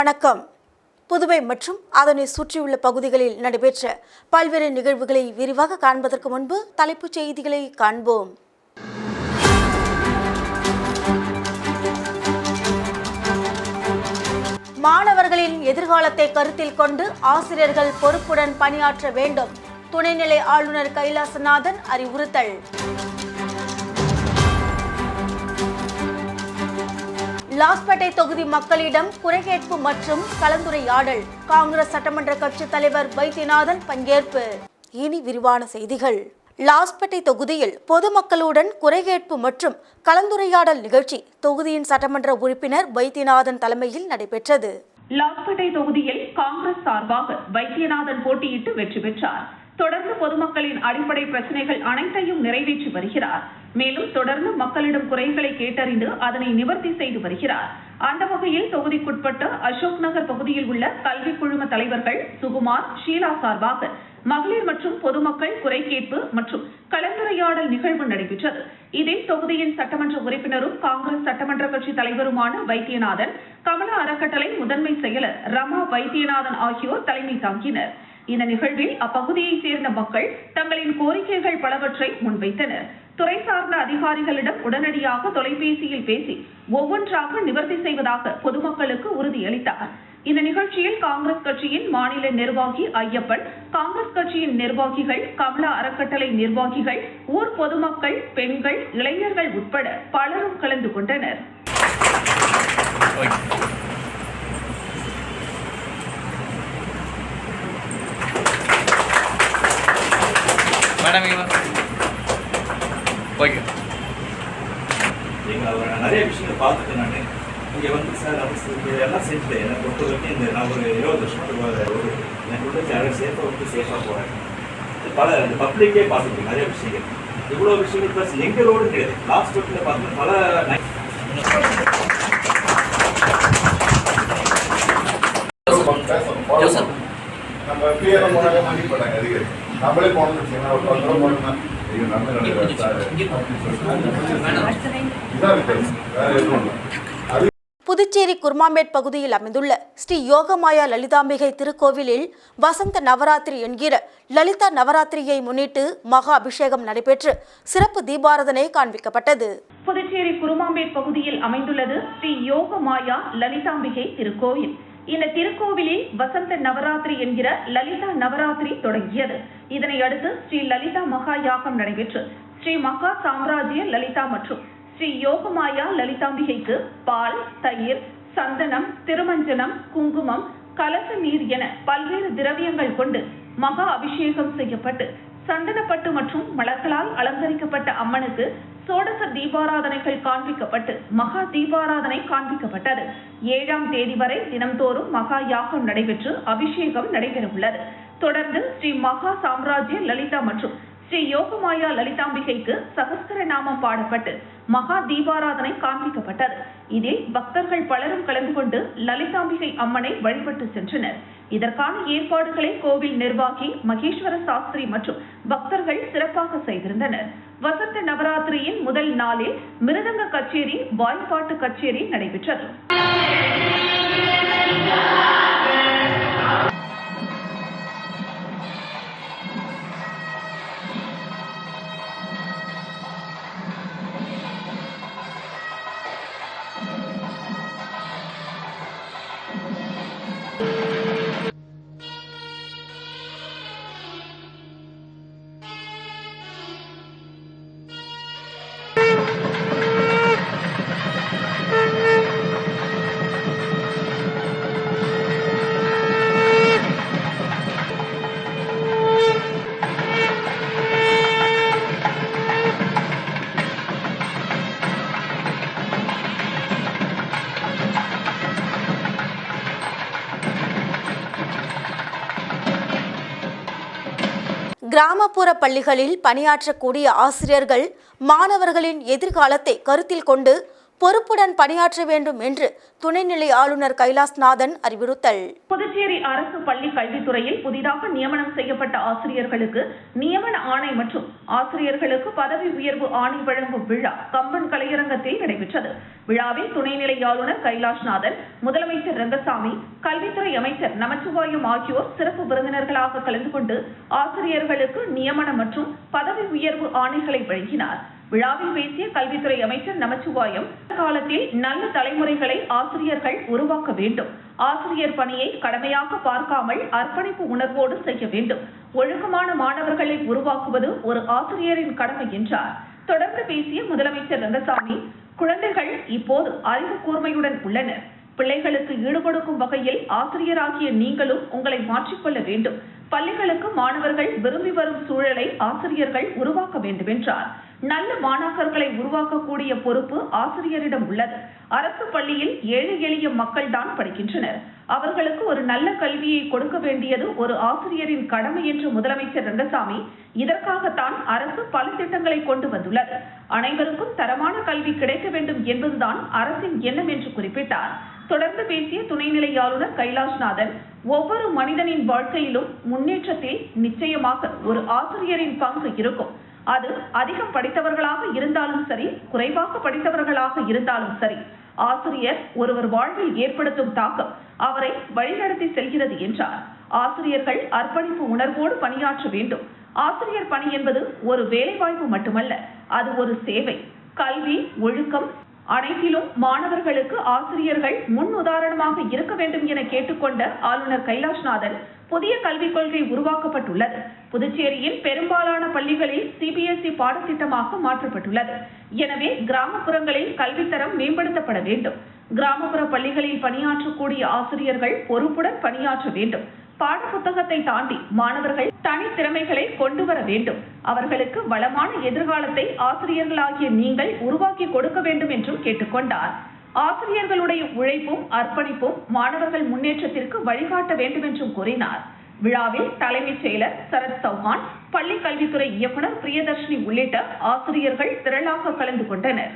வணக்கம். புதுவை மற்றும் அதனை சுற்றியுள்ள பகுதிகளில் நடைபெற்ற பல்வேறு நிகழ்வுகளை விரிவாக காண்பதற்கு முன்பு தலைப்புச் செய்திகளை காண்போம். மாணவர்களின் எதிர்காலத்தை கருத்தில் கொண்டு ஆசிரியர்கள் பொறுப்புடன் பணியாற்ற வேண்டும். துணைநிலை ஆளுநர் கைலாசநாதன் அறிவுறுத்தல். லாஸ்பேட்டை தொகுதி மக்களிடம் குறைகேட்பு மற்றும் கலந்துரையாடல். காங்கிரஸ் சட்டமன்ற கட்சித் தலைவர் வைத்தியநாதன் பங்கேற்பு. இனி விரிவான செய்திகள். லாஸ்பேட்டை தொகுதியில் பொதுமக்களுடன் குறைகேட்பு மற்றும் கலந்துரையாடல் நிகழ்ச்சி தொகுதியின் சட்டமன்ற உறுப்பினர் வைத்தியநாதன் தலைமையில் நடைபெற்றது. லாஸ்பேட்டை தொகுதியில் காங்கிரஸ் சார்பாக வைத்தியநாதன் போட்டியிட்டு வெற்றி பெற்றார். தொடர்ந்து பொதுமக்களின் அடிப்படை பிரச்சனைகள் அனைத்தையும் நிறைவேற்றி வருகிறார். மேலும் தொடர்ந்து மக்களிடம் குறைகளை கேட்டறிந்து அதனை நிவர்த்தி செய்து வருகிறார். அந்த வகையில் தொகுதிக்குட்பட்ட அசோக் நகர் பகுதியில் உள்ள கல்வி குழும தலைவர்கள் சுகுமார், ஷீலா சார்பாக மகளிர் மற்றும் பொதுமக்கள் குறை கேட்பு மற்றும் கலந்துரையாடல் நிகழ்வு நடைபெற்றது. இதில் தொகுதியின் சட்டமன்ற உறுப்பினரும் காங்கிரஸ் சட்டமன்ற கட்சி தலைவருமான வைத்தியநாதன், கமலா அறக்கட்டளை முதன்மை செயலர் ரமா வைத்தியநாதன் ஆகியோர் தலைமை தாங்கினர். இந்த நிகழ்வில் அப்பகுதியைச் சேர்ந்த மக்கள் தங்களின் கோரிக்கைகள் பலவற்றை முன்வைத்தனர். துறை சார்ந்த அதிகாரிகளிடம் உடனடியாக தொலைபேசியில் பேசி ஒவ்வொன்றாக நிவர்த்தி செய்வதாக பொதுமக்களுக்கு உறுதியளித்தார். இந்த நிகழ்ச்சியில் காங்கிரஸ் கட்சியின் மாநில நிர்வாகி ஐயப்பன், காங்கிரஸ் கட்சியின் நிர்வாகிகள், கமலா அறக்கட்டளை நிர்வாகிகள், ஊர் பொதுமக்கள், பெண்கள், இளைஞர்கள் உட்பட பலரும் கலந்து கொண்டனர். நிறைய விஷயங்கள் பார்த்துட்டு நான் இங்கே வந்து சார் எல்லாம் செஞ்சு எனக்கு பொறுத்தவரைக்கும் இந்த நான் ஒரு 20 வருஷம் எனக்கு வந்து சேஃபாக போகிறேன். இந்த பப்ளிக்கே பார்த்துட்டு நிறைய விஷயங்கள், இவ்வளோ விஷயங்கள் ப்ளஸ் எங்களோடு கிடையாது. லாஸ்ட் வீக்கில் பார்த்தீங்கன்னா பல நம்ம பிஎம் போனாங்க மணி போட்டாங்க. அதுக்கு நம்மளே போனோம்னு வச்சுக்கோங்க, ஒரு 10 ரூபா போனோம்னா புதுச்சேரி குர்மாம்பேட் பகுதியில் அமைந்துள்ள ஸ்ரீ யோகமாயா லலிதாம்பிகை திருக்கோவிலில் வசந்த நவராத்திரி என்கிற லலிதா நவராத்திரியை முன்னிட்டு மகா அபிஷேகம் நடைபெற்று சிறப்பு தீபாராதனை காண்பிக்கப்பட்டது. புதுச்சேரி குர்மாம்பேட் பகுதியில் அமைந்துள்ளது ஸ்ரீ யோகமாயா லலிதாம்பிகை திருக்கோயில். இந்த திருக்கோவிலில் வசந்த நவராத்திரி என்கிற லலிதா நவராத்திரி தொடங்கியது. இதனை அடுத்து ஸ்ரீ லலிதா மகா யாகம் நடைபெற்று ஸ்ரீ மகா சாம்ராஜ்ய லலிதா மற்றும் ஸ்ரீ யோகமாயா லலிதாம்பிகைக்கு பால், தயிர், சந்தனம், திருமஞ்சனம், குங்குமம், கலச நீர் என பல்வேறு திரவியங்கள் கொண்டு மகா அபிஷேகம் செய்யப்பட்டு சந்தனப்பட்டு மற்றும் மலர்களால் அலங்கரிக்கப்பட்ட அம்மனுக்கு சோடச தீபாராதனைகள் காண்பிக்கப்பட்டு மகா தீபாராதனை காண்பிக்கப்பட்டது. 7ஆம் தேதி வரை தினம்தோறும் மகா யாகம் நடைபெற்று அபிஷேகம் நடைபெற உள்ளது. தொடர்ந்து ஸ்ரீ மகா சாம்ராஜ்ய லலிதா மற்றும் ஸ்ரீ யோகமாயா லலிதாம்பிகைக்கு சகஸ்கர நாமம் பாடப்பட்டு மகா தீபாராதனை காண்பிக்கப்பட்டது. இதில் பக்தர்கள் பலரும் கலந்து கொண்டு லலிதாம்பிகை அம்மனை வழிபட்டு சென்றனர். இதற்கான ஏற்பாடுகளை கோவில் நிர்வாகி மகேஸ்வர சாஸ்திரி மற்றும் பக்தர்கள் சிறப்பாக செய்திருந்தனர். வசந்த நவராத்திரியின் முதல் நாளில் மிருதங்க கச்சேரி, வாய்ப்பாட்டு கச்சேரி நடைபெற்றது. கிராமப்புற பள்ளிகளில் பணியாற்றக்கூடிய ஆசிரியர்கள் மாணவர்களின் எதிர்காலத்தை கருத்தில் கொண்டு பொறுப்புடன் பணியாற்ற வேண்டும் என்று துணைநிலை ஆளுநர் கைலாஷ்நாதன் அறிவுறுத்தல். புதுச்சேரி அரசு பள்ளி கல்வித்துறையில் புதிதாக நியமனம் செய்யப்பட்ட ஆசிரியர்களுக்கு நியமன ஆணை மற்றும் ஆசிரியர்களுக்கு பதவி உயர்வு ஆணை வழங்கும் விழா கம்பன் கலையரங்கத்தில் நடைபெற்றது. விழாவில் துணைநிலை ஆளுநர் கைலாஷ்நாதன், முதலமைச்சர் ரங்கசாமி, கல்வித்துறை அமைச்சர் நமச்சிவாயம் ஆகியோர் சிறப்பு விருந்தினர்களாக கலந்து கொண்டு ஆசிரியர்களுக்கு நியமன மற்றும் பதவி உயர்வு ஆணைகளை வழங்கினார். விழாவில் பேசிய கல்வித்துறை அமைச்சர் நமச்சிவாயம், காலத்தில் நல்ல தலைமுறைகளை ஆசிரியர்கள் உருவாக்க வேண்டும். ஆசிரியர் பணியை கடமையாக பார்க்காமல் அர்ப்பணிப்பு உணர்வோடு செய்ய வேண்டும். ஒழுக்கமான மாணவர்களை உருவாக்குவது ஒரு ஆசிரியரின் கடமை என்றார். தொடர்ந்து பேசிய முதலமைச்சர் ரங்கசாமி, குழந்தைகள் இப்போது அறிவு கூர்மையுடன் உள்ளனர். பிள்ளைகளுக்கு ஈடுகொடுக்கும் வகையில் ஆசிரியராகிய நீங்களும் உங்களை மாற்றிக்கொள்ள வேண்டும். பள்ளிகளுக்கு மாணவர்கள் விரும்பி வரும் சூழலை ஆசிரியர்கள் உருவாக்க வேண்டும் என்றார். நல்ல மாணாக்கர்களை உருவாக்கக்கூடிய பொறுப்பு ஆசிரியரிடம் உள்ளது. அரசு பள்ளியில் ஏழை எளிய மக்கள் தான் படிக்கின்றனர். அவர்களுக்கு ஒரு நல்ல கல்வியை கொடுக்க வேண்டியது ஒரு ஆசிரியரின் கடமை என்று முதலமைச்சர் ரங்கசாமி, இதற்காகத்தான் அரசு பல திட்டங்களை கொண்டு வந்துள்ளது. அனைவருக்கும் தரமான கல்வி கிடைக்க வேண்டும் என்பதுதான் அரசின் எண்ணம் என்று குறிப்பிட்டார். தொடர்ந்து பேசிய துணைநிலை ஆளுநர் கைலாஷ்நாதன், ஒவ்வொரு மனிதனின் வாழ்க்கையிலும் முன்னேற்றத்தில் நிச்சயமாக ஒரு ஆசிரியரின் பங்கு இருக்கும். அது அதிகம் படித்தவர்களாக இருந்தாலும் சரி, குறைவாக படித்தவர்களாக இருந்தாலும் சரி, ஆசிரியர் ஒருவர் வாழ்வில் ஏற்படுத்தும் தாக்கம் அவரை வழிநடத்தி செல்கிறது என்றார். ஆசிரியர்கள் அர்ப்பணிப்பு உணர்வோடு பணியாற்ற வேண்டும். ஆசிரியர் பணி என்பது ஒரு வேலைவாய்ப்பு மட்டுமல்ல, அது ஒரு சேவை. கல்வி, ஒழுக்கம் அனைத்திலும் மாணவர்களுக்கு ஆசிரியர்கள் முன் உதாரணமாக இருக்க வேண்டும் என கேட்டுக்கொண்ட ஆளுநர் கைலாஷ்நாதன், புதிய கல்விக் கொள்கை உருவாக்கப்பட்டுள்ளது. புதுச்சேரியின் பெரும்பாலான பள்ளிகளில் CBSE பாடத்திட்டமாக மாற்றப்பட்டுள்ளது. எனவே கிராமப்புறங்களில் கல்வித்தரம் மேம்படுத்தப்பட வேண்டும். கிராமப்புற பள்ளிகளில் பணியாற்றக்கூடிய ஆசிரியர்கள் பொறுப்புடன் பணியாற்ற வேண்டும். பாட புத்தகத்தை தாண்டி மாணவர்கள் தனித்திறமைகளை கொண்டு வர வேண்டும். அவர்களுக்கு வளமான எதிர்காலத்தை ஆசிரியர்களாகிய நீங்கள் உருவாக்கி கொடுக்க வேண்டும் என்றும் கேட்டுக்கொண்டார். ஆசிரியர்களுடைய உழைப்பும் அர்ப்பணிப்பும் மாணவர்கள் முன்னேற்றத்திற்கு வழிகாட்ட வேண்டும் என்றும் கூறினார். விழாவில் தலைமைச் செயலர் சரத் சௌஹான், பள்ளி கல்வித்துறை இயக்குநர் பிரியதர்ஷினி உள்ளிட்ட ஆசிரியர்கள் திரளாக கலந்து கொண்டனர்.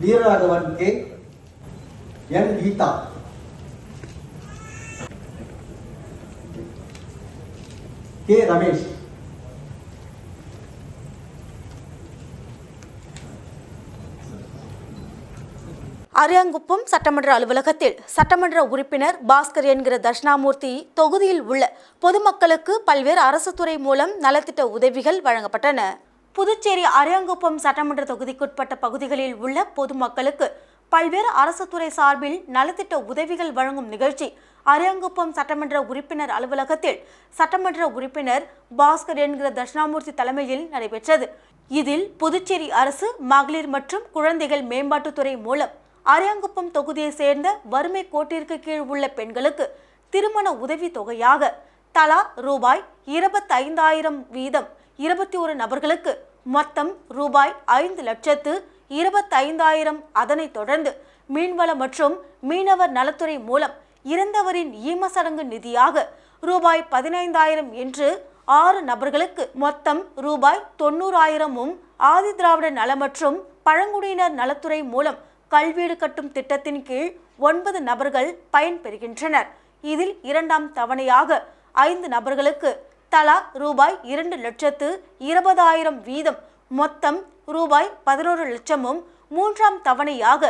வீரராகவன் கே, என் கீதா, கே ரமேஷ், அரியாங்குப்பம் சட்டமன்ற அலுவலகத்தில் சட்டமன்ற உறுப்பினர் பாஸ்கர் என்கிற தட்சிணாமூர்த்தி தொகுதியில் உள்ள பொதுமக்களுக்கு பல்வேறு அரசு துறை மூலம் நலத்திட்ட உதவிகள் வழங்கப்பட்டன. புதுச்சேரி அரியாங்குப்பம் சட்டமன்ற தொகுதிக்குட்பட்ட பகுதிகளில் உள்ள பொதுமக்களுக்கு பல்வேறு அரசு துறை சார்பில் நலத்திட்ட உதவிகள் வழங்கும் நிகழ்ச்சி அரியாங்குப்பம் சட்டமன்ற உறுப்பினர் அலுவலகத்தில் சட்டமன்ற உறுப்பினர் பாஸ்கர் என்கிற தட்சிணாமூர்த்தி தலைமையில் நடைபெற்றது. இதில் புதுச்சேரி அரசு மகளிர் மற்றும் குழந்தைகள் மேம்பாட்டுத்துறை மூலம் அரியாங்குப்பம் தொகுதியை சேர்ந்த வறுமை கோட்டிற்கு கீழ் உள்ள பெண்களுக்கு திருமண உதவி தொகையாக தலா ரூபாய் 25,000 வீதம் 21 நபர்களுக்கு மொத்தம் ரூபாய் 5,25,000. அதனைத் தொடர்ந்து மீன்வள மற்றும் மீனவர் நலத்துறை மூலம் இறந்தவரின் ஈமசடங்கு நிதியாக ரூபாய் 15,000 என்று 6 நபர்களுக்கு மொத்தம் ரூபாய் 90,000 ஆதி திராவிட நல மற்றும் பழங்குடியினர் நலத்துறை மூலம் கல்வீடு கட்டும் திட்டத்தின் கீழ் 9 நபர்கள் பயன்பெறுகின்றனர். இதில் 2ஆம் தவணையாக 5 நபர்களுக்கு தலா ரூபாய் 2,20,000 வீதம் மொத்தம் ரூபாய் 11 லட்சமும், 3ஆம் தவணையாக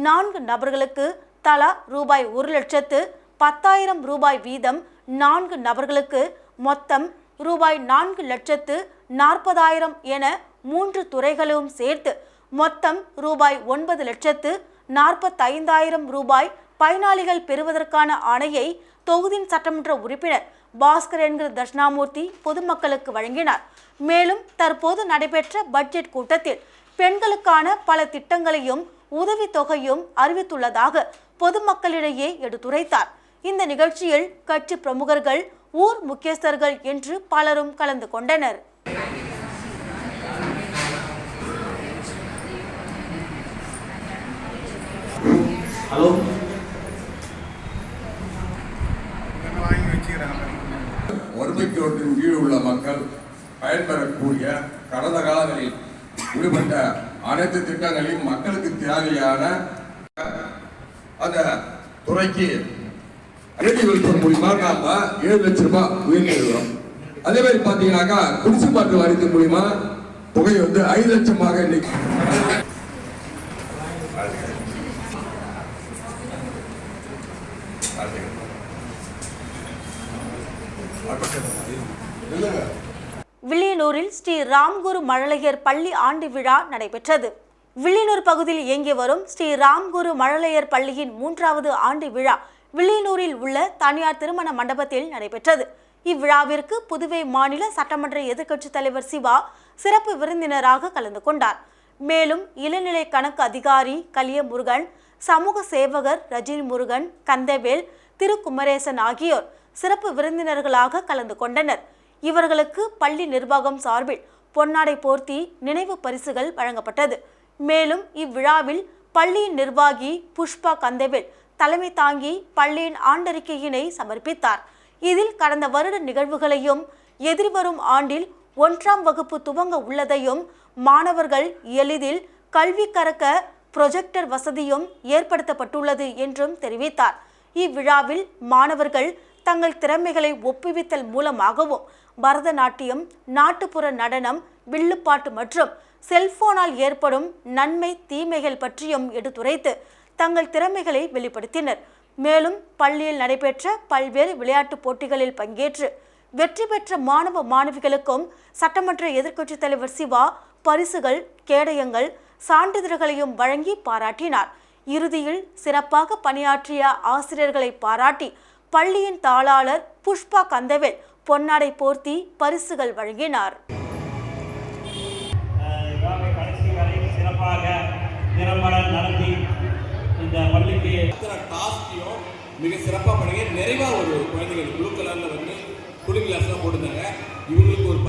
4 நபர்களுக்கு தலா ரூபாய் 1,10,000 ரூபாய் வீதம் 4 நபர்களுக்கு மொத்தம் ரூபாய் 4,40,000 என 3 துறைகளும் சேர்த்து மொத்தம் ரூபாய் 9,40,500 ரூபாய் பயனாளிகள் பெறுவதற்கான ஆணையை தொகுதியின் சட்டமன்ற உறுப்பினர் பாஸ்கர் என்கிற தட்சிணாமூர்த்தி பொதுமக்களுக்கு வழங்கினார். மேலும் தற்போது நடைபெற்ற பட்ஜெட் கூட்டத்தில் பெண்களுக்கான பல திட்டங்களையும் உதவி தொகையும் அறிவித்துள்ளதாக பொதுமக்களிடையே எடுத்துரைத்தார். இந்த நிகழ்ச்சியில் கட்சி பிரமுகர்கள், ஊர் முக்கியஸ்தர்கள் என்று பலரும் கலந்து கொண்டனர். ஹலோ ஒருமைக்கோட்டின் கீழ் உள்ள மக்கள் பயன்பெறக்கூடிய கடந்த காலங்களில் விடுபட்ட அனைத்து திட்டங்களையும் மக்களுக்கு தேவையான அந்த துறைக்கு ஐடி வெல்ஃபேர் மூலியமா நாம 7 லட்சம் ரூபாய் உயர்த்திருக்கிறோம். அதே மாதிரி பாத்தீங்கன்னாக்கா குடிசை மாற்று வாரியத்தின் மூலியமா தொகை 5 லட்சமாக இன்னைக்கு வில்லியனூரில் ஸ்ரீ ராம்குரு மழலையர் பள்ளி ஆண்டு விழா நடைபெற்றது. வில்லியனூர் பகுதியில் இயங்கி வரும் ஸ்ரீ ராம்குரு மழலையர் பள்ளியின் 3வது ஆண்டு விழா வில்லியனூரில் உள்ள தனியார் திருமண மண்டபத்தில் நடைபெற்றது. இவ்விழாவிற்கு புதுவை மாநில சட்டமன்ற எதிர்க்கட்சித் தலைவர் சிவா சிறப்பு விருந்தினராக கலந்து கொண்டார். மேலும் இளநிலை கணக்கு அதிகாரி கலியமுருகன், சமூக சேவகர் ரஜினி முருகன், கந்தவேல், திருக்குமரேசன் ஆகியோர் சிறப்பு விருந்தினர்களாக கலந்து கொண்டனர். இவர்களுக்கு பள்ளி நிர்வாகம் சார்பில் பொன்னாடை போர்த்தி நினைவு பரிசுகள் வழங்கப்பட்டது. மேலும் இவ்விழாவில் பள்ளியின் நிர்வாகி புஷ்பா கந்தவேல் தலைமை தாங்கி பள்ளியின் ஆண்டறிக்கையினை சமர்ப்பித்தார். இதில் கடந்த வருட நிகழ்வுகளையும் எதிர்வரும் ஆண்டில் 1ஆம் வகுப்பு துவங்க உள்ளதையும் மாணவர்கள் எளிதில் கல்வி கற்க ப்ரொஜெக்டர் வசதியும் ஏற்படுத்தப்பட்டுள்ளது என்றும் தெரிவித்தார். இவ்விழாவில் மாணவர்கள் தங்கள் திறமைகளை ஒப்புவித்தல் மூலமாகவும் பரதநாட்டியம், நாட்டுப்புற நடனம், வில்லுப்பாட்டு மற்றும் செல்போனால் ஏற்படும் நன்மை தீமைகள் பற்றியும் எடுத்துரைத்து தங்கள் திறமைகளை வெளிப்படுத்தினர். மேலும் பள்ளியில் நடைபெற்ற பல்வேறு விளையாட்டுப் போட்டிகளில் பங்கேற்று வெற்றி பெற்ற மாணவ மாணவிகளுக்கும் சட்டமன்ற எதிர்க்கட்சித் தலைவர் சிவா பரிசுகள், கேடயங்கள், சான்றிதழ்களையும் வழங்கி பாராட்டினார். இறுதியில் சிறப்பாக பணியாற்றிய ஆசிரியர்களை பாராட்டி பள்ளியின் தாளாளர் புஷ்பா கந்தவேல் பொன்னாடை போர்த்தி பரிசுகள் வழங்கினார். சிறப்பாக திறம்பட நடத்தி இந்த பள்ளிக்கு டாஸ்கையும் மிக சிறப்பாக பண்ணுங்க. நிறைவாக ஒரு குழந்தைகள் ப்ளூ கலரில் குழு கிளாஸ்லாம் போட்டுருந்தாங்க. இவங்களுக்கு ஒரு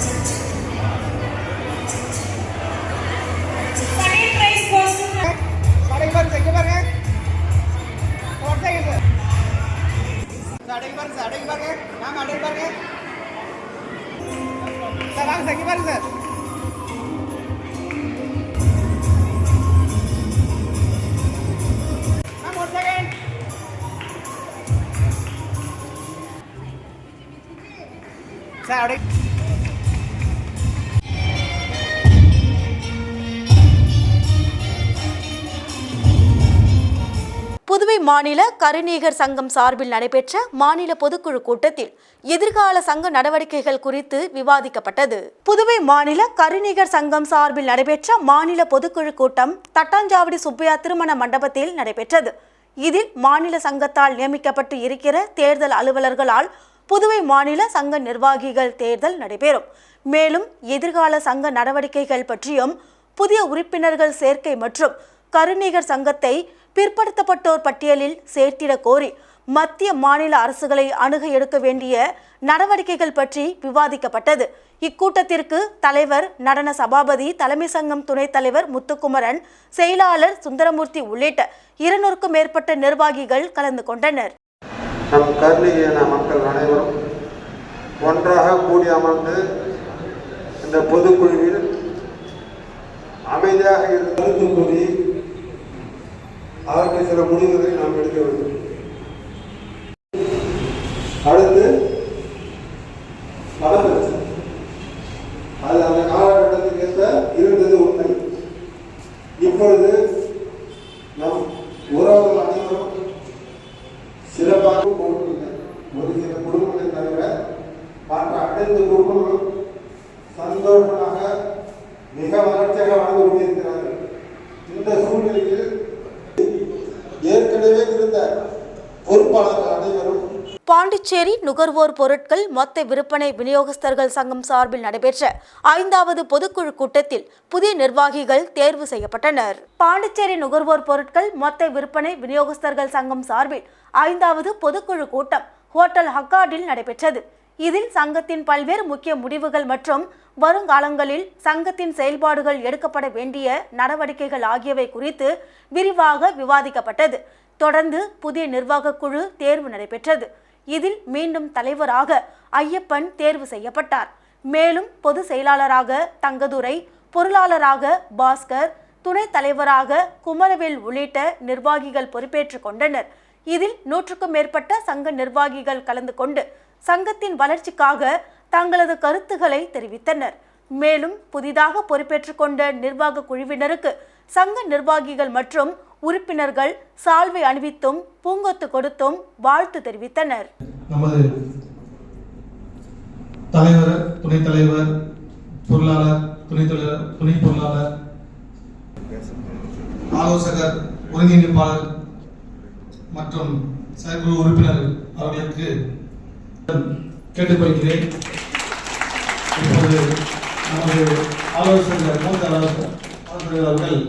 புதுவை மாநில கருநீகர் சங்கம் சார்பில் நடைபெற்ற மாநில பொதுக்குழு கூட்டத்தில் எதிர்கால சங்க நடவடிக்கைகள் குறித்து விவாதிக்கப்பட்டது. புதுவை மாநில கருநீகர் சங்கம் சார்பில் நடைபெற்ற மாநில பொதுக்குழு கூட்டம் தட்டாஞ்சாவடி சுப்பையா திருமண மண்டபத்தில் நடைபெற்றது. இதில் மாநில சங்கத்தால் நியமிக்கப்பட்டு இருக்கிற தேர்தல் அலுவலர்களால் புதுவை மாநில சங்க நிர்வாகிகள் தேர்தல் நடைபெறும். மேலும் எதிர்கால சங்க நடவடிக்கைகள் பற்றியும் புதிய உறுப்பினர்கள் சேர்க்கை மற்றும் கருநீகர் சங்கத்தை பிற்படுத்தப்பட்டோர் பட்டியலில் சேர்த்திட கோரி மத்திய மாநில அரசுகளை அணுக எடுக்க வேண்டிய நடவடிக்கைகள் பற்றி விவாதிக்கப்பட்டது. இக்கூட்டத்திற்கு தலைவர் நடன சபாபதி, தலைமை சங்கம் துணைத் தலைவர் முத்துக்குமரன், செயலாளர் சுந்தரமூர்த்தி உள்ளிட்ட 200க்கும் மேற்பட்ட நிர்வாகிகள் கலந்து கொண்டனர். நம் கருநீக மக்கள் அனைவரும் ஒன்றாக கூடி அமர்ந்து இந்த பொதுக்குழுவில் அமைதியாக இருந்து கூறி அதற்கு சில முடிவுகளை நாம் எடுக்க வேண்டும். அடுத்து பணப்பிரச்சனை, அது அந்த காலகட்டத்துக்கு ஏற்ப இருந்தது உண்மை. இப்பொழுது நம் உறவுகள் அனைவரும் சிறப்பாக போடுவதில்லை. ஒரு சில குடும்பங்களை தவிர மற்ற அனைத்து குடும்பங்களும் சந்தோஷமாக மிக வளர்ச்சியாக வாழ்ந்து கொண்டிருக்கிறார்கள். இந்த சூழ்நிலையில் ஏற்கனவே இருந்த பொறுப்பாளர்கள் அனைவரும் பாண்டிச்சேரி நுகர்வோர் பொருட்கள் மொத்த விற்பனை விநியோகஸ்தர்கள் சங்கம் சார்பில் நடைபெற்ற 5வது பொதுக்குழு கூட்டத்தில் புதிய நிர்வாகிகள் தேர்வு செய்யப்பட்டனர். பாண்டிச்சேரி நுகர்வோர் பொருட்கள் மொத்த விற்பனை விநியோகஸ்தர்கள் சங்கம் சார்பில் 5வது பொதுக்குழு கூட்டம் ஹோட்டல் ஹக்கார்டில் நடைபெற்றது. இதில் சங்கத்தின் பல்வேறு முக்கிய முடிவுகள் மற்றும் வருங்காலங்களில் சங்கத்தின் செயல்பாடுகள் எடுக்கப்பட வேண்டிய நடவடிக்கைகள் ஆகியவை குறித்து விரிவாக விவாதிக்கப்பட்டது. தொடர்ந்து புதிய நிர்வாக குழு தேர்வு நடைபெற்றது. இதில் மீண்டும் தலைவராக ஐயப்பன் தேர்வு செய்யப்பட்டார். மேலும் பொதுச் செயலாளராக தங்கதுரை, பொருளாளராக பாஸ்கர், துணைத் தலைவராக குமரவேல் உள்ளிட்ட நிர்வாகிகள் பொறுப்பேற்றுக் கொண்டனர். இதில் 100க்கும் மேற்பட்ட சங்க நிர்வாகிகள் கலந்து கொண்டு சங்கத்தின் வளர்ச்சிக்காக தங்களது கருத்துக்களை தெரிவித்தனர். மேலும் புதிதாக பொறுப்பேற்றுக் கொண்ட நிர்வாக குழுவினருக்கு சங்க நிர்வாகிகள் மற்றும் உறுப்பினர்கள் சால்வை அணிவித்தும் பூங்கொத்து கொடுத்தும் வாழ்த்து தெரிவித்தனர். நமது தலைவர், துணைத் தலைவர், பொருளாளர், துணை பொருளாளர், ஆலோசகர், ஒருங்கிணைப்பாளர் மற்றும் செயற்குழு உறுப்பினர் அவர்களுக்கு கேட்டுக்கொள்கிறேன். இப்போது நமது ஆலோசகர் மூத்த ஆலோசகர் அவர்கள்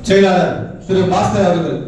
செயலாளர் திரு பாஸ்கர் அவர்கள்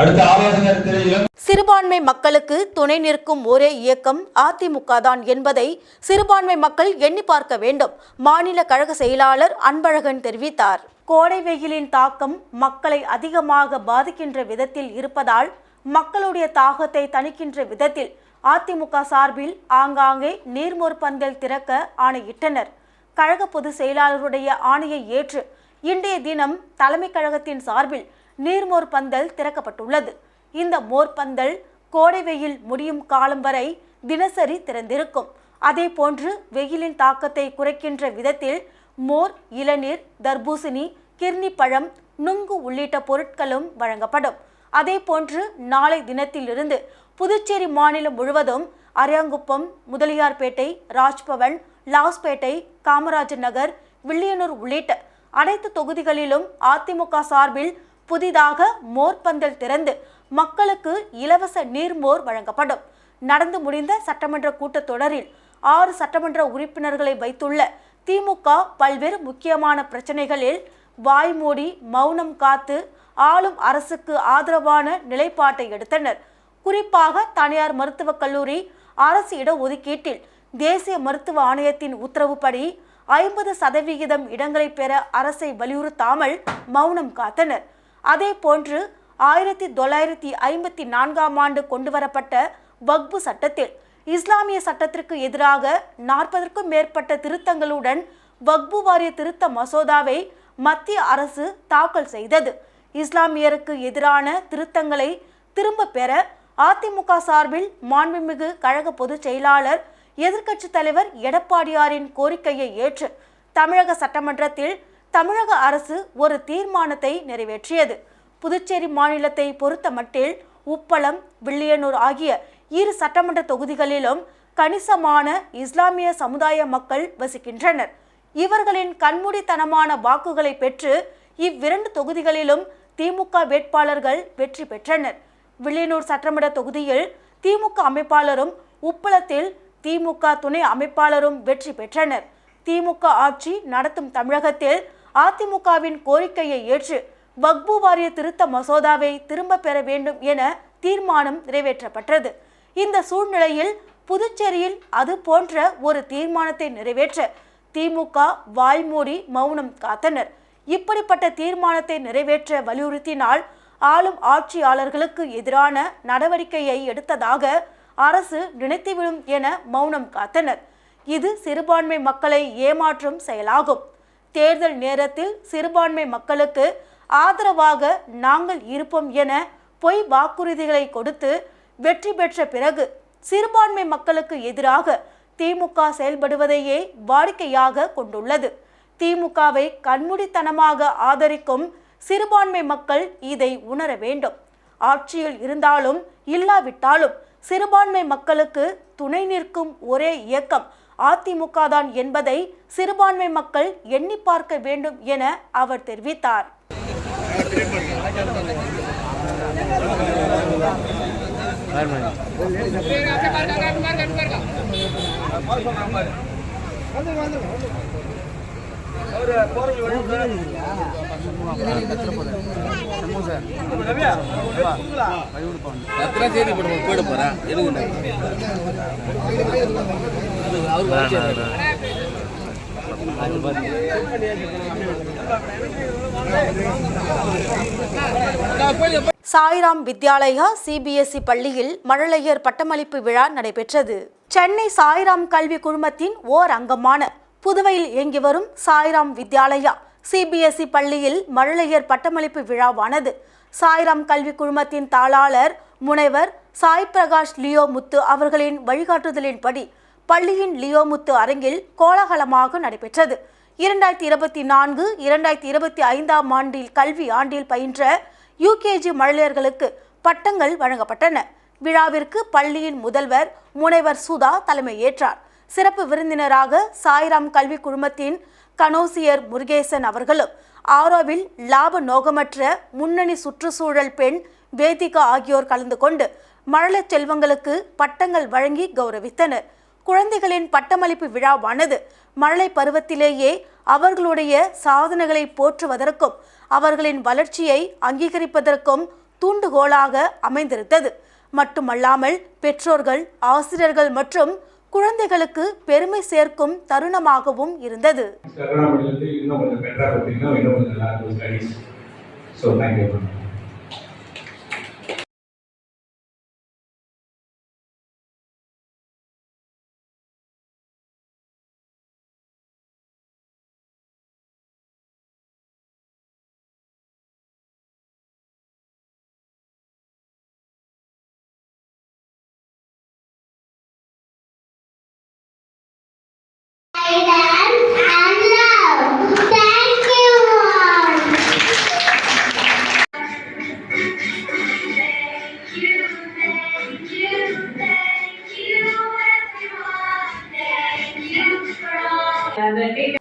அடுத்த ஆலோசகர் திரு சிறுபான்மை மக்களுக்கு துணை நிற்கும் ஒரே இயக்கம் அதிமுக தான் என்பதை சிறுபான்மை மக்கள் எண்ணி பார்க்க வேண்டும். மாநில கழக செயலாளர் அன்பழகன் தெரிவித்தார். கோடை வெயிலின் தாக்கம் மக்களை அதிகமாக பாதிக்கின்ற விதத்தில் இருப்பதால் மக்களுடைய தாகத்தை தணிக்கின்ற விதத்தில் அதிமுக சார்பில் ஆங்காங்கே நீர்மோர் பந்தல் திறக்க ஆணையிட்டனர். கழக பொதுச் செயலாளருடைய ஆணையை ஏற்று இன்றைய தினம் தலைமை கழகத்தின் சார்பில் நீர்மோர் பந்தல் திறக்கப்பட்டுள்ளது. இந்த மோர்பந்தல் கோடை வெயில் முடியும் காலம் வரை தினசரி திறந்திருக்கும். அதே போன்று வெயிலின் தாக்கத்தை குறைக்கின்ற விதத்தில் மோர், இளநீர், தர்பூசணி, கிர்னி பழம், நுங்கு உள்ளிட்ட பொருட்களும் வழங்கப்படும். அதே போன்று நாளை தினத்திலிருந்து புதுச்சேரி மாநிலம் முழுவதும் அரியாங்குப்பம், முதலியார்பேட்டை, ராஜ்பவன், லாஸ்பேட்டை, காமராஜர் நகர், வில்லியனூர் உள்ளிட்ட அனைத்து தொகுதிகளிலும் அதிமுக சார்பில் புதிதாக மோர்பந்தல் திறந்து மக்களுக்கு இலவச நீர்மோர் வழங்கப்படும். நடந்து முடிந்த சட்டமன்ற கூட்டத்தொடரில் 6 சட்டமன்ற உறுப்பினர்களை வைத்துள்ள திமுக பல்வேறு முக்கியமான பிரச்சனைகளில் வாய்மூடி மௌனம் காத்து ஆளும் அரசுக்கு ஆதரவான நிலைப்பாட்டை எடுத்தனர். குறிப்பாக தனியார் மருத்துவக் கல்லூரி அரசு இட ஒதுக்கீட்டில் தேசிய மருத்துவ ஆணையத்தின் உத்தரவுப்படி 50% இடங்களை பெற அரசை வலியுறுத்தாமல் மௌனம் காத்தனர். அதே போன்று 1954ஆம் ஆண்டு கொண்டுவரப்பட்ட வக்பு சட்டத்தில் இஸ்லாமிய சட்டத்திற்கு எதிராக 40க்கும் மேற்பட்ட திருத்தங்களுடன் வக்பு வாரிய திருத்த மசோதாவை மத்திய அரசு தாக்கல் செய்தது. இஸ்லாமியருக்கு எதிரான திருத்தங்களை திரும்ப பெற அதிமுக சார்பில் மாண்புமிகு கழக பொதுச் செயலாளர் எதிர்க்கட்சித் தலைவர் எடப்பாடியாரின் கோரிக்கையை ஏற்று தமிழக சட்டமன்றத்தில் தமிழக அரசு ஒரு தீர்மானத்தை நிறைவேற்றியது. புதுச்சேரி மாநிலத்தை பொறுத்த மட்டில் உப்பளம், வில்லியனூர் ஆகிய 2 சட்டமன்ற தொகுதிகளிலும் கணிசமான இஸ்லாமிய சமுதாய மக்கள் வசிக்கின்றனர். இவர்களின் கண்மூடித்தனமான வாக்குகளை பெற்று இவ்விரண்டு தொகுதிகளிலும் திமுக வேட்பாளர்கள் வெற்றி பெற்றனர். வில்லியனூர் சட்டமன்ற தொகுதியில் திமுக அமைப்பாளரும், உப்பளத்தில் திமுக துணை அமைப்பாளரும் வெற்றி பெற்றனர். திமுக ஆட்சி நடத்தும் தமிழகத்தில் அதிமுகவின் கோரிக்கையை ஏற்று வக்பு வாரிய திருத்த மசோதாவை திரும்ப பெற வேண்டும் என தீர்மானம் நிறைவேற்றப்பட்டது. இந்த சூழ்நிலையில் புதுச்சேரியில் அது போன்ற ஒரு தீர்மானத்தை நிறைவேற்ற திமுக வாய்மூடி மௌனம் காத்தனர். இப்படிப்பட்ட தீர்மானத்தை நிறைவேற்ற வலியுறுத்தினால் ஆளும் ஆட்சியாளர்களுக்கு எதிரான நடவடிக்கையை எடுத்ததாக அரசு நினைத்துவிடும் என மௌனம் காத்தனர். இது சிறுபான்மை மக்களை ஏமாற்றும் செயலாகும். தேர்தல் நேரத்தில் சிறுபான்மை மக்களுக்கு ஆதரவாக நாங்கள் இருப்போம் என பொய் வாக்குறுதிகளை கொடுத்து வெற்றி பெற்ற பிறகு சிறுபான்மை மக்களுக்கு எதிராக திமுக செயல்படுவதையே வாடிக்கையாக கொண்டுள்ளது. திமுகவை கண்மூடித்தனமாக ஆதரிக்கும் சிறுபான்மை மக்கள் இதை உணர வேண்டும். ஆட்சியில் இருந்தாலும் இல்லாவிட்டாலும் சிறுபான்மை மக்களுக்கு துணை நிற்கும் ஒரே இயக்கம் அதிமுக தான் என்பதை சிறுபான்மை மக்கள் எண்ணி பார்க்க வேண்டும் என அவர் தெரிவித்தார். சாய்ராம் வித்யாலயா சிபிஎஸ்இ பள்ளியில் மழலையர் பட்டமளிப்பு விழா நடைபெற்றது. சென்னை சாய்ராம் கல்வி குழுமத்தின் ஓர் அங்கமான புதுவையில் இயங்கி வரும் சாய்ராம் வித்யாலயா சிபிஎஸ்இ பள்ளியில் மழலையர் பட்டமளிப்பு விழாவானது. சாய்ராம் கல்வி குழுமத்தின் தாளாளர் முனைவர் சாய் பிரகாஷ் லியோ முத்து அவர்களின் வழிகாட்டுதலின்படி பள்ளியின் லியோ முத்து அரங்கில் கோலாகலமாக நடைபெற்றது. 2024-2025 ஆண்டில் கல்வி ஆண்டில் பயின்ற யூகேஜி மழலையர்களுக்கு பட்டங்கள் வழங்கப்பட்டன. விழாவிற்கு பள்ளியின் முதல்வர் முனைவர் சுதா தலைமை ஏற்றார். சிறப்பு விருந்தினராக சாய்ராம் கல்வி குழுமத்தின் கனோசியர் முருகேசன் அவர்களும், ஆரோவில் லாப நோகமற்ற முன்னணி சுற்றுச்சூழல் பெண் வேதிகா ஆகியோர் கலந்து கொண்டு மழலை செல்வங்களுக்கு பட்டங்கள் வழங்கி கௌரவித்தனர். குழந்தைகளின் பட்டமளிப்பு விழாவானது மழலை பருவத்திலேயே அவர்களுடைய சாதனைகளை போற்றுவதற்கும் அவர்களின் வளர்ச்சியை அங்கீகரிப்பதற்கும் தூண்டுகோலாக அமைந்திருந்தது. மட்டுமல்லாமல் பெற்றோர்கள், ஆசிரியர்கள் மற்றும் குழந்தைகளுக்கு பெருமை சேர்க்கும் தருணமாகவும் இருந்தது.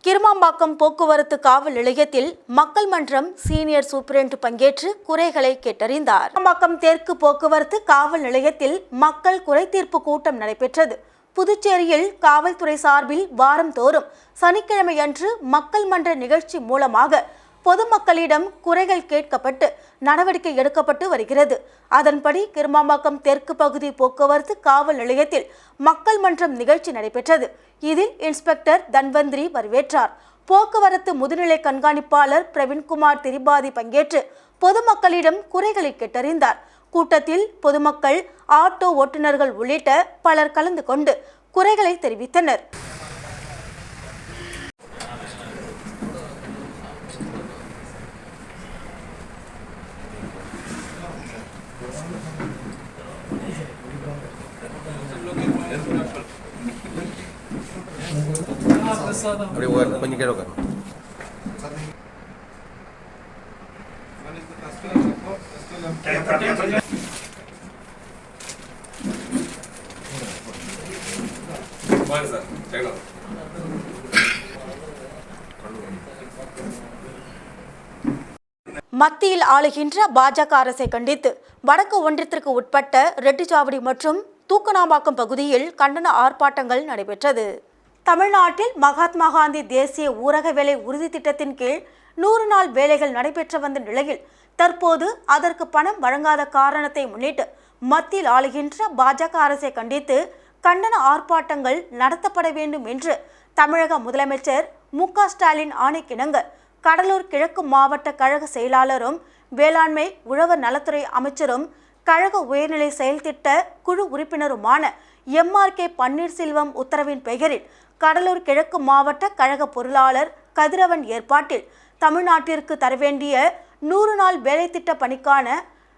கிருமாம்பாக்கம் போக்குவரத்து காவல் நிலையத்தில் மக்கள் மன்றம் சீனியர் சூப்பரண்ட் பங்கேற்று குறைகளை கேட்டறிந்தார். கிருமாம்பாக்கம் தெற்கு போக்குவரத்து காவல் நிலையத்தில் மக்கள் குறைதீர்ப்பு கூட்டம் நடைபெற்றது. புதுச்சேரியில் காவல்துறை சார்பில் வாரந்தோறும் சனிக்கிழமையன்று மக்கள் மன்ற நிகழ்ச்சி மூலமாக பொதுமக்களிடம் குறைகள் கேட்கப்பட்டு நடவடிக்கை எடுக்கப்பட்டு வருகிறது. அதன்படி கிருமாம்பாக்கம் தெற்கு பகுதி போக்குவரத்து காவல் நிலையத்தில் மக்கள் மன்றம் நிகழ்ச்சி நடைபெற்றது. இதில் இன்ஸ்பெக்டர் தன்வந்திரி வரவேற்றார். போக்குவரத்து முதுநிலை கண்காணிப்பாளர் பிரவீன்குமார் திரிபாதி பங்கேற்று பொதுமக்களிடம் குறைகளை கேட்டறிந்தார். கூட்டத்தில் பொதுமக்கள், ஆட்டோ ஓட்டுநர்கள் உள்ளிட்ட பலர் கலந்து கொண்டு குறைகளை தெரிவித்தனர். கொஞ்சம் கேட்க மத்தியில் ஆளுகின்ற பாஜக அரசை கண்டித்து வடக்கு ஒன்றியத்திற்கு உட்பட்ட ரெட்டிச்சாவடி மற்றும் தூக்கநாம்பாக்கம் பகுதியில் கண்டன ஆர்ப்பாட்டங்கள் நடைபெற்றது. தமிழ்நாட்டில் மகாத்மா காந்தி தேசிய ஊரக வேலை உறுதி திட்டத்தின் கீழ் 100 நாள் வேலைகள் நடைபெற்று வந்த நிலையில் தற்போது அதற்கு பணம் வழங்காத காரணத்தை முன்னிட்டு மத்தியில் ஆளுகின்ற பாஜக அரசை கண்டித்து கண்டன ஆர்ப்பாட்டங்கள் நடத்தப்பட வேண்டும் என்று தமிழக முதலமைச்சர் மு.க. ஸ்டாலின் ஆணைக்கிணங்க கடலூர் கிழக்கு மாவட்ட கழக செயலாளரும் வேளாண்மை உழவர் நலத்துறை அமைச்சரும் கழக உயர்நிலை செயல்திட்ட குழு உறுப்பினருமான எம்.ஆர்.கே. பன்னீர்செல்வம் உத்தரவின் பெயரில் கடலூர் கிழக்கு மாவட்ட கழக பொருளாளர் கதிரவன் ஏற்பாட்டில் தமிழ்நாட்டிற்கு தரவேண்டிய 100 நாள் வேலை திட்ட பணிக்கான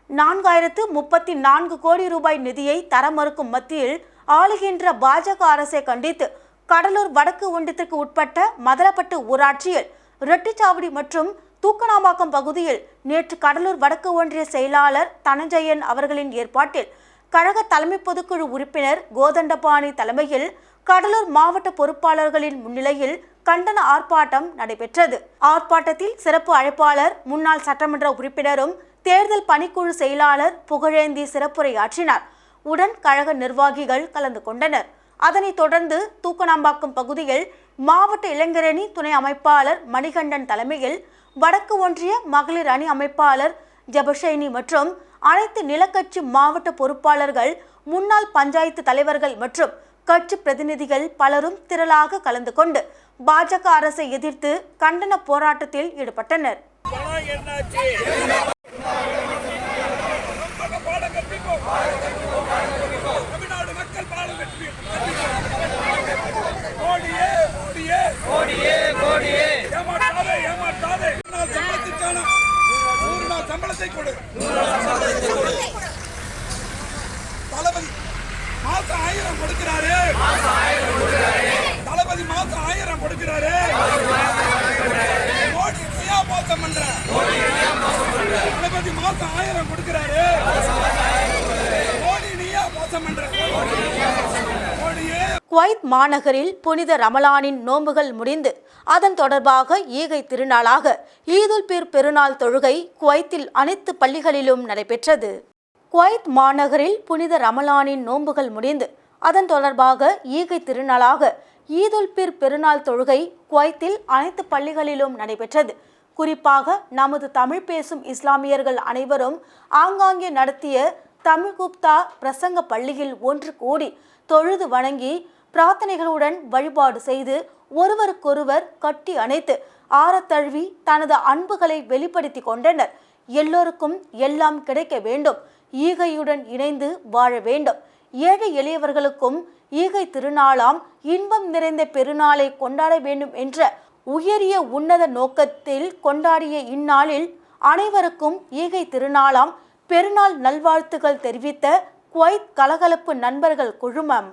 4034 கோடி ரூபாய் நிதியை தர மறுக்கும் மத்தியில் ஆளுகின்ற பாஜக அரசை கண்டித்து கடலூர் வடக்கு ஒன்றியத்திற்கு உட்பட்ட மதலப்பட்டு ஊராட்சியில் ரெட்டிச்சாவடி மற்றும் தூக்கநாம்பாக்கம் பகுதியில் நேற்று கடலூர் வடக்கு ஒன்றிய செயலாளர் தனஞ்சயன் அவர்களின் ஏற்பாட்டில் கழக தலைமை பொதுக்குழு உறுப்பினர் கோதண்டபாணி தலைமையில் கடலூர் மாவட்ட பொறுப்பாளர்களின் முன்னிலையில் கண்டன ஆர்ப்பாட்டம் நடைபெற்றது. ஆர்ப்பாட்டத்தில் சிறப்பு அழைப்பாளர் முன்னாள் சட்டமன்ற உறுப்பினரும் தேர்தல் பணிக்குழு செயலாளர் புகழேந்தி சிறப்புரையாற்றினார். உடன் கழக நிர்வாகிகள் கலந்து கொண்டனர். அதனைத் தொடர்ந்து தூக்கநாம்பாக்கம் பகுதியில் மாவட்ட இளைஞரணி துணை அமைப்பாளர் மணிகண்டன் தலைமையில் வடக்கு ஒன்றிய மகளிர் அணி அமைப்பாளர் ஜபஷைனி மற்றும் அனைத்து நிலக்கட்சி மாவட்ட பொறுப்பாளர்கள், முன்னாள் பஞ்சாயத்து தலைவர்கள் மற்றும் கட்சி பிரதிநிதிகள் பலரும் திரளாக கலந்து கொண்டு பாஜக அரசை எதிர்த்து கண்டன போராட்டத்தில் ஈடுபட்டனர். தளபதி மாசம் 1000 கொடுக்கிறாரு. தளபதி மாசம் 1000 கொடுக்கிறாரு. மோடி நீயா மோசம் பண்ற? தளபதி மாசம் 1000 கொடுக்கிறாரு. மோடி நீயா மோசம் பண்ற? குவைத் மாநகரில் புனித ரமலானின் நோன்புகள் முடிந்து அதன் தொடர்பாக ஈகை திருநாளாக ஈதுல் பீர் பெருநாள் தொழுகை குவைத்தில் அனைத்து பள்ளிகளிலும் நடைபெற்றது. குவைத் மாநகரில் புனித ரமலானின் நோன்புகள் முடிந்து அதன் தொடர்பாக ஈகை திருநாளாக ஈதுல் பீர் பெருநாள் தொழுகை குவைத்தில் அனைத்து பள்ளிகளிலும் நடைபெற்றது. குறிப்பாக நமது தமிழ் பேசும் இஸ்லாமியர்கள் அனைவரும் ஆங்காங்கே நடத்திய தமிழ் குப்தா பிரசங்க பள்ளியில் ஒன்று கூடி தொழுது வணங்கி பிரார்த்தனைகளுடன் வழிபாடு செய்து ஒருவருக்கொருவர் கட்டி அணைத்து ஆரத்தழுவி தனது அன்புகளை வெளிப்படுத்தி கொண்டனர். எல்லோருக்கும் எல்லாம் கிடைக்க வேண்டும், ஈகையுடன் இணைந்து வாழ வேண்டும், ஏழை எளியவர்களுக்கும் ஈகை திருநாளாம் இன்பம் நிறைந்த பெருநாளை கொண்டாட வேண்டும் என்ற உயரிய உன்னத நோக்கத்தில் கொண்டாடிய இந்நாளில் அனைவருக்கும் ஈகை திருநாளாம் பெருநாள் நல்வாழ்த்துக்கள் தெரிவித்த குவைத் கலகலப்பு நண்பர்கள் குழுமம்.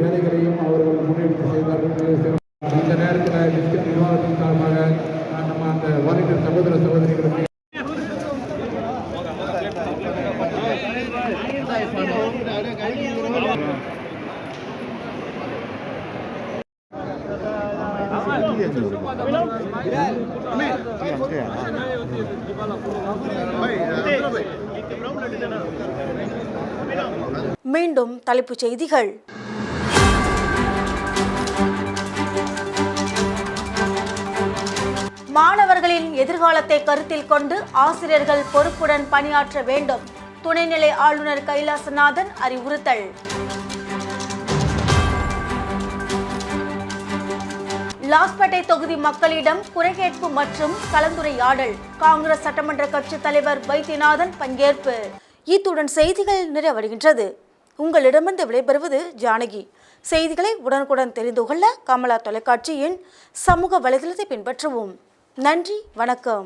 வேலைகளையும் அவர்கள் முன்னெடுத்து செய்தார்கள். இந்த நேரத்தில் டிஸ்ட்ரிக்ட் நிர்வாகத்தின் காரணமாக நம்ம அந்த வாலிபர் சகோதர சகோதரிகளுக்கு மீண்டும் தலைப்புச் செய்திகள். மாணவர்களின் எதிர்காலத்தை கருத்தில் கொண்டு ஆசிரியர்கள் பொறுப்புடன் பணியாற்ற வேண்டும். துணைநிலை ஆளுநர் கைலாசநாதன் அறிவுறுத்தல். லாஸ்பேட்டை தொகுதி மக்களிடம் குறைகேட்பு மற்றும் கலந்துரையாடல். காங்கிரஸ் சட்டமன்ற கட்சி தலைவர் வைத்தியநாதன் பங்கேற்பு. இத்துடன் செய்திகள் நிறைவடைகின்றது. உங்களிடமிருந்து விடைபெறுவது ஜானகி. செய்திகளை உடனுக்குடன் தெரிந்து கொள்ள கமலா தொலைக்காட்சியின் சமூக வலைதளத்தை பின்பற்றவும். நன்றி, வணக்கம்.